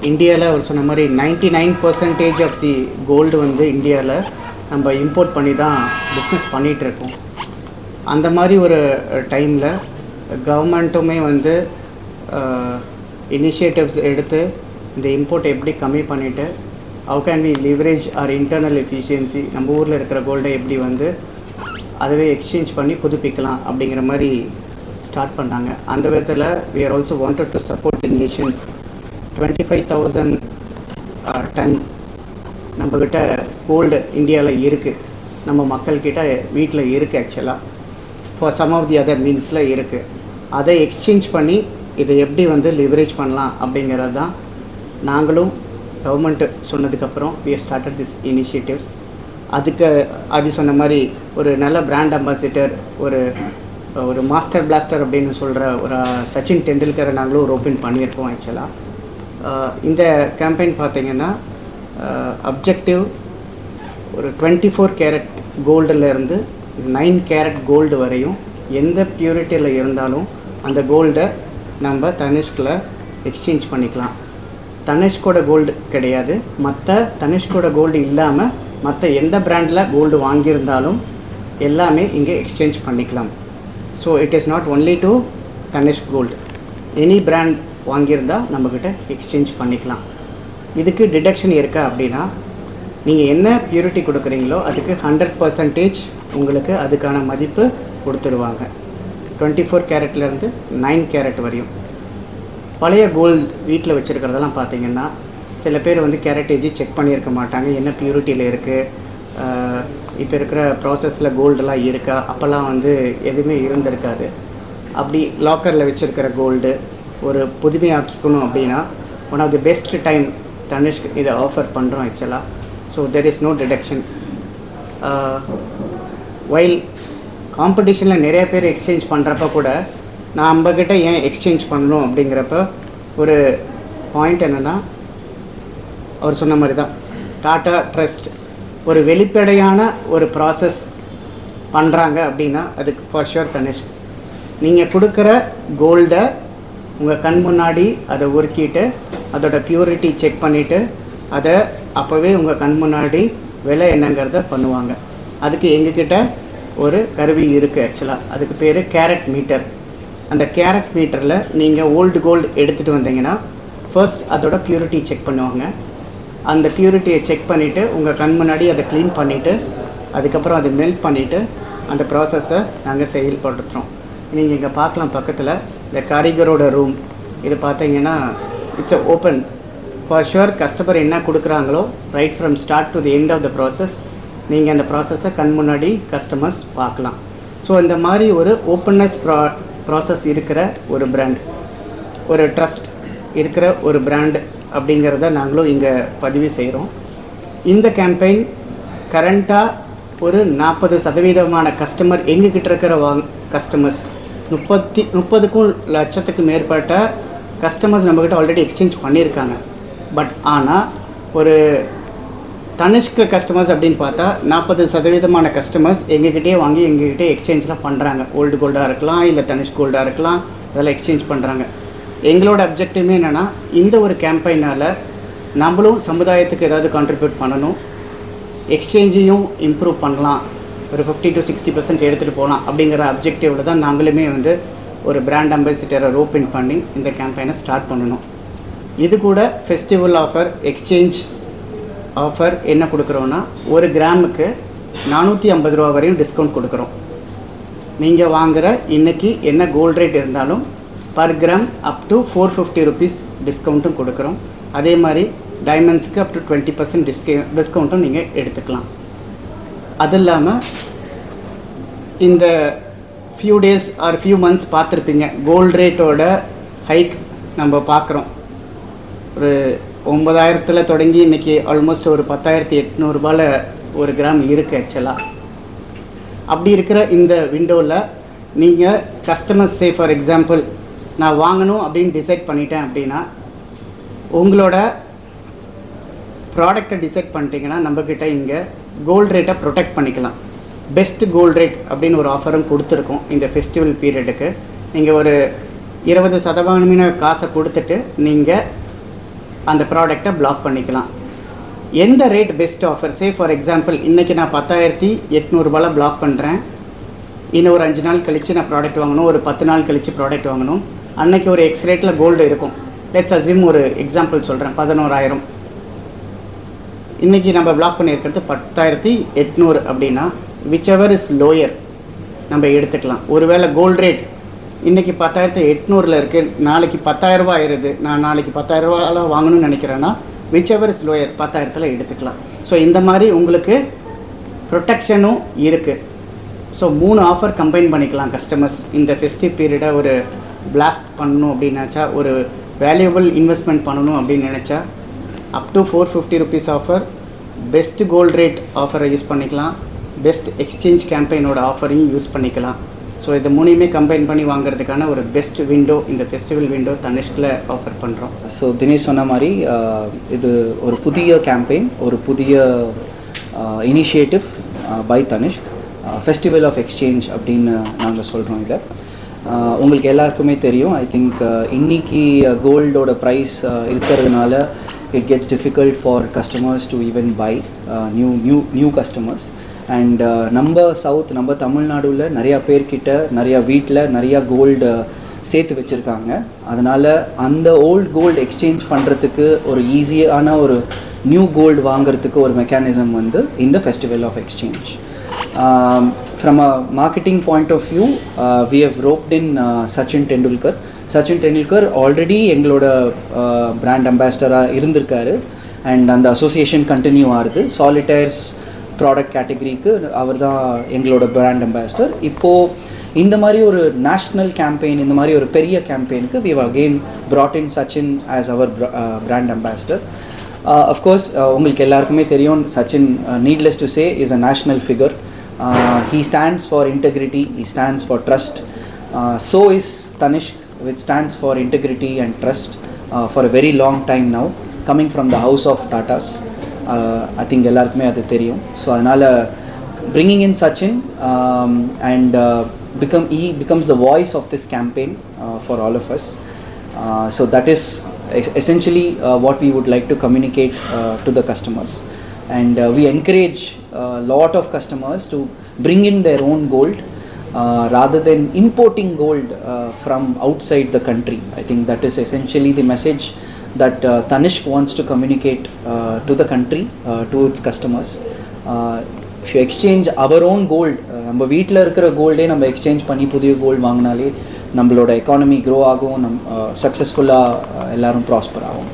இந்தியாவில் அவர் சொன்ன மாதிரி 99% ஆஃப் தி கோல்டு வந்து இந்தியாவில் நம்ம இம்போர்ட் பண்ணி தான் பிஸ்னஸ் பண்ணிகிட்ருக்கோம். அந்த மாதிரி ஒரு டைமில் கவர்மெண்ட்டுமே வந்து இனிஷியேட்டிவ்ஸ் எடுத்து இந்த இம்போர்ட்டை எப்படி கம்மி பண்ணிவிட்டு how can we leverage our internal efficiency, நம்ம ஊரில் இருக்கிற கோல்டை எப்படி வந்து அதுவே எக்ஸ்சேஞ்ச் பண்ணி புதுப்பிக்கலாம் அப்படிங்கிற மாதிரி ஸ்டார்ட் பண்ணாங்க. அந்த விதத்தில் we are also wanted to support the nations. 25,000 ton நம்மக்கிட்ட கோல்டு இந்தியாவில் இருக்குது, நம்ம மக்கள்கிட்ட வீட்டில் இருக்குது. ஆக்சுவலாக for some of the other மீன்ஸில் இருக்குது. அதை எக்ஸ்சேஞ்ச் பண்ணி இதை எப்படி வந்து லிவரேஜ் பண்ணலாம் அப்படிங்கிறது தான் நாங்களும் கவர்மெண்ட்டு சொன்னதுக்கப்புறம் we have started this initiatives. அதுக்கு அது சொன்ன மாதிரி ஒரு நல்ல பிராண்ட் அம்பாசிடர், ஒரு மாஸ்டர் பிளாஸ்டர் அப்படின்னு சொல்கிற ஒரு சச்சின் டெண்டுல்கரை நாங்களும் ஒரு ஓப்பன் பண்ணியிருக்கோம். ஆக்சுவலாக இந்த கேம்பெயின் பார்த்திங்கன்னா அப்ஜெக்டிவ் ஒரு 24 கேரட் கோல்டுலேருந்து 9 கேரட் கோல்டு வரையும் எந்த பியூரிட்டியில் இருந்தாலும் அந்த கோல்டை நம்ம தனிஷ்கில் எக்ஸ்சேஞ்ச் பண்ணிக்கலாம். தனிஷ்கோட கோல்டு கிடையாது, மற்ற தனிஷ்கோட கோல்டு இல்லாமல் மற்ற எந்த பிராண்டில் கோல்டு வாங்கியிருந்தாலும் எல்லாமே இங்கே எக்ஸ்சேஞ்ச் பண்ணிக்கலாம். So it is not only to Tanishq gold, any brand வாங்கியிருந்தால் நம்மக்கிட்ட எக்ஸ்சேஞ்ச் பண்ணிக்கலாம். இதுக்கு டிடக்ஷன் இருக்கா அப்படின்னா நீங்கள் என்ன பியூரிட்டி கொடுக்குறீங்களோ அதுக்கு 100% உங்களுக்கு அதுக்கான மதிப்பு கொடுத்துருவாங்க. 24 கேரட்லேருந்து 9 கேரட் வரையும். பழைய கோல்டு வீட்டில் வச்சுருக்கிறதெல்லாம் பார்த்திங்கன்னா சில பேர் வந்து கேரட்டேஜ் செக் பண்ணியிருக்க மாட்டாங்க, என்ன பியூரிட்டியில் இருக்குது, இப்போ இருக்கிற ப்ராசஸில் கோல்டெல்லாம் இருக்கா, அப்போல்லாம் வந்து எதுவுமே இருந்திருக்காது. அப்படி லாக்கரில் வச்சுருக்கிற கோல்டு ஒரு புதுமையாக்கிக்கணும் அப்படின்னா one of the best time Tanishq இதை ஆஃபர் பண்ணுறோம் ஆக்சுவலாக. So there is no deduction. While காம்படிஷனில் நிறைய பேர் எக்ஸ்சேஞ்ச் பண்ணுறப்ப கூட நான் நம்மக்கிட்ட ஏன் எக்ஸ்சேஞ்ச் பண்ணணும் அப்படிங்கிறப்ப ஒரு பாயிண்ட் என்னென்னா, அவர் சொன்ன மாதிரி தான் டாட்டா ட்ரஸ்ட் ஒரு வெளிப்படையான ஒரு ப்ராசஸ் பண்ணுறாங்க அப்படின்னா அதுக்கு ஃபார் ஷுர் தனிஷ்க். நீங்கள் கொடுக்குற கோல்டை உங்கள் கண் முன்னாடி அதை உருக்கிட்டு அதோட பியூரிட்டி செக் பண்ணிவிட்டு அதை அப்போவே உங்கள் கண் முன்னாடி விலை என்னங்கிறத பண்ணுவாங்க. அதுக்கு எங்ககிட்ட ஒரு கருவி இருக்குது ஆக்சுவலாக, அதுக்கு பேர் கேரட் மீட்டர். அந்த கேரட் மீட்டரில் நீங்கள் ஓல்டு கோல்டு எடுத்துகிட்டு வந்தீங்கன்னா ஃபர்ஸ்ட் அதோட பியூரிட்டி செக் பண்ணுவாங்க. அந்த பியூரிட்டியை செக் பண்ணிவிட்டு உங்கள் கண் முன்னாடி அதை க்ளீன் பண்ணிவிட்டு அதுக்கப்புறம் அதை மெல்ட் பண்ணிவிட்டு அந்த ப்ராசஸை நாங்கள் செயல்படுத்துகிறோம். நீங்கள் இங்கே பார்க்கலாம் பக்கத்தில் இந்த காரிகரோட ரூம். இது பார்த்தீங்கன்னா it's a open for sure. Customer என்ன கொடுக்குறாங்களோ right from start to the end of the process நீங்கள் அந்த ப்ராசஸை கண் முன்னாடி கஸ்டமர்ஸ் பார்க்கலாம். ஸோ இந்த மாதிரி ஒரு ஓப்பன்னஸ் ப்ராசஸ் இருக்கிற ஒரு பிராண்ட், ஒரு ட்ரஸ்ட் இருக்கிற ஒரு பிராண்ட் அப்படிங்கிறத நாங்களும் இங்கே பதிவு செய்கிறோம். இந்த கேம்பெயின் கரண்ட்டாக ஒரு 40% கஸ்டமர் எங்ககிட்ட இருக்கிற கஸ்டமர்ஸ் 30 லட்சத்துக்கு மேற்பட்ட கஸ்டமர்ஸ் நம்மக்கிட்ட ஆல்ரெடி எக்ஸ்சேஞ்ச் பண்ணியிருக்காங்க. பட் ஆனால் ஒரு தனிஷ்க் கஸ்டமர்ஸ் அப்படின்னு பார்த்தா 40% கஸ்டமர்ஸ் எங்ககிட்டே வாங்கி எங்ககிட்டே எக்ஸ்சேஞ்செலாம் பண்ணுறாங்க. ஓல்டு கோல்டாக இருக்கலாம், இல்லை தனிஷ்க் கோல்டாக இருக்கலாம், அதெல்லாம் எக்ஸ்சேஞ்ச் பண்ணுறாங்க. எங்களோட அப்ஜெக்டிவ்மே என்னென்னா இந்த ஒரு கேம்பெயினால் நம்மளும் சமுதாயத்துக்கு ஏதாவது கான்ட்ரிபியூட் பண்ணணும், எக்ஸ்சேஞ்சையும் இம்ப்ரூவ் பண்ணலாம், ஒரு 50 to 60% எடுத்துகிட்டு போகலாம் அப்படிங்கிற அப்ஜெக்டிவில் தான் நாங்களுமே வந்து ஒரு பிராண்ட் அம்பாசிடரை ஓப்பன் பண்ணி இந்த கேம்பெயினை ஸ்டார்ட் பண்ணணும். இது கூட ஃபெஸ்டிவல் ஆஃபர், எக்ஸ்சேஞ்ச் ஆஃபர் என்ன கொடுக்குறோன்னா 1 கிராமுக்கு 450 ரூபா வரையும் டிஸ்கவுண்ட் கொடுக்குறோம். நீங்கள் வாங்குகிற இன்றைக்கி என்ன கோல்ட் ரேட் இருந்தாலும் per gram up to 450 rupees டிஸ்கவுண்ட்டும் கொடுக்குறோம். அதே மாதிரி டைமண்ட்ஸுக்கு அப் டு 20% டிஸ்கவுண்ட்டும் நீங்கள் எடுத்துக்கலாம். அது இல்லாமல் இந்த few days or few months பார்த்துருப்பீங்க, கோல்ட் ரேட்டோட ஹைக் நம்ம பார்க்குறோம். ஒரு 9,000 தொடங்கி இன்றைக்கி ஆல்மோஸ்ட் ஒரு 10,800 ரூபாயில் 1 கிராம் இருக்குது ஆக்சுவலாக. அப்படி இருக்கிற இந்த விண்டோவில் நீங்கள் கஸ்டமர்ஸ் ஃபார் எக்ஸாம்பிள் நான் வாங்கணும் அப்படின்னு டிசைட் பண்ணிட்டேன் அப்படின்னா உங்களோட ப்ராடக்டை டிசைட் பண்ணிட்டீங்கன்னா நம்மக்கிட்ட இங்கே கோல்ட் ரேட்டை ப்ரொடெக்ட் பண்ணிக்கலாம். பெஸ்ட் கோல்ட் ரேட் அப்படின்னு ஒரு ஆஃபரும் கொடுத்துருக்கோம் இந்த ஃபெஸ்டிவல் பீரியடுக்கு. நீங்கள் ஒரு 20% காசை கொடுத்துட்டு நீங்கள் அந்த ப்ராடக்டை பிளாக் பண்ணிக்கலாம். எந்த rate best offer, say for example இன்றைக்கி நான் 10,800 பிளாக் பண்ணுறேன், இன்னும் ஒரு 5 நாள் கழித்து நான் ப்ராடக்ட் வாங்கணும், ஒரு 10 நாள் கழித்து ப்ராடக்ட் வாங்கணும், அன்றைக்கி ஒரு எக்ஸ் ரேட்டில் கோல்டு இருக்கும். லெட்ஸ் அஸ்யூம் ஒரு எக்ஸாம்பிள் சொல்கிறேன், 11,000. இன்றைக்கி நம்ம பிளாக் பண்ணியிருக்கிறது 10,800 அப்படின்னா விச் எவர் இஸ் லோயர் நம்ம எடுத்துக்கலாம். ஒருவேளை கோல்டு ரேட் இன்றைக்கி 10,800 இருக்குது, நாளைக்கு 10,000 ஆயிடுது, நான் நாளைக்கு 10,000 வாங்கணும்னு நினைக்கிறேன்னா விச் எவர் இஸ் லோயர் 10,000 எடுத்துக்கலாம். ஸோ இந்த மாதிரி உங்களுக்கு ப்ரொடெக்ஷனும் இருக்குது. ஸோ 3 ஆஃபர் கம்பைன் பண்ணிக்கலாம் கஸ்டமர்ஸ். இந்த ஃபெஸ்டிவ் பீரியடை ஒரு பிளாஸ்ட் பண்ணணும் அப்படின்னு நினச்சா, ஒரு வேல்யூபிள் இன்வெஸ்ட்மெண்ட் பண்ணணும் அப்படின்னு நினச்சா up to 450 rupees offer, best gold rate ஆஃபரை யூஸ் பண்ணிக்கலாம், பெஸ்ட் எக்ஸ்சேஞ்ச் கேம்பெயினோட ஆஃபரையும் யூஸ் பண்ணிக்கலாம். ஸோ இது 3மே கம்பைன் பண்ணி வாங்குறதுக்கான ஒரு பெஸ்ட் விண்டோ இந்த ஃபெஸ்டிவல் விண்டோ தனிஷ்கில் ஆஃபர் பண்ணுறோம். ஸோ தினேஷ் சொன்ன மாதிரி இது ஒரு புதிய கேம்பெயின், ஒரு புதிய initiative by Tanishq, festival of exchange அப்படின்னு நாங்கள் சொல்கிறோம். இதை உங்களுக்கு எல்லாருக்குமே தெரியும். ஐ திங்க் இன்றைக்கி கோல்டோட ப்ரைஸ் இருக்கிறதுனால it gets difficult for customers to even buy new customers. And நம்ம சவுத், நம்ம தமிழ்நாடுல நிறையா பேர்கிட்ட நிறையா வீட்டில் நிறையா கோல்டு சேர்த்து வச்சுருக்காங்க. அதனால் அந்த ஓல்ட் கோல்டு எக்ஸ்சேஞ்ச் பண்ணுறதுக்கு ஒரு ஈஸியான ஒரு நியூ கோல்டு வாங்குறதுக்கு ஒரு மெக்கானிசம் வந்து இந்த festival of exchange. From a marketing point of view, we have roped in Sachin Tendulkar. Sachin Tendulkar already எங்களோட பிராண்ட் அம்பாசிடராக இருந்திருக்காரு அண்ட் அந்த அசோசியேஷன் கண்டினியூ ஆகுது. சாலிட்டேர்ஸ் ப்ராடக்ட் கேட்டகரிக்கு அவர் தான் எங்களோட பிராண்ட் அம்பாசிடர். இப்போது இந்த மாதிரி ஒரு நேஷ்னல் கேம்பெயின், இந்த மாதிரி ஒரு பெரிய கேம்பெயினுக்கு we have again brought in Sachin as our brand ambassador. Of course உங்களுக்கு எல்லாருக்குமே தெரியும் Sachin, needless to say, is a national figure. He stands for integrity, he stands for trust. So is Tanishq, which stands for integrity and trust for a very long time now, coming from the house of Tatas. I think எல்லாருக்குமே அது தெரியும். So அதனால் bringing in Sachin and he becomes the voice of this campaign for all of us. So that is essentially what we would like to communicate to the customers. And we encourage a lot of customers to bring in their own gold rather than importing gold from outside the country. I think that is essentially the message that Tanishq wants to communicate to the country, to its customers. If you exchange our own gold, நம்ம வீட்டில் இருக்கிற கோல்டே நம்ம exchange பண்ணி புதிய gold வாங்கினாலே நம்மளோட economy grow ஆகும், சக்ஸஸ்ஃபுல்லாக எல்லோரும் ப்ராஸ்பர் ஆகும்.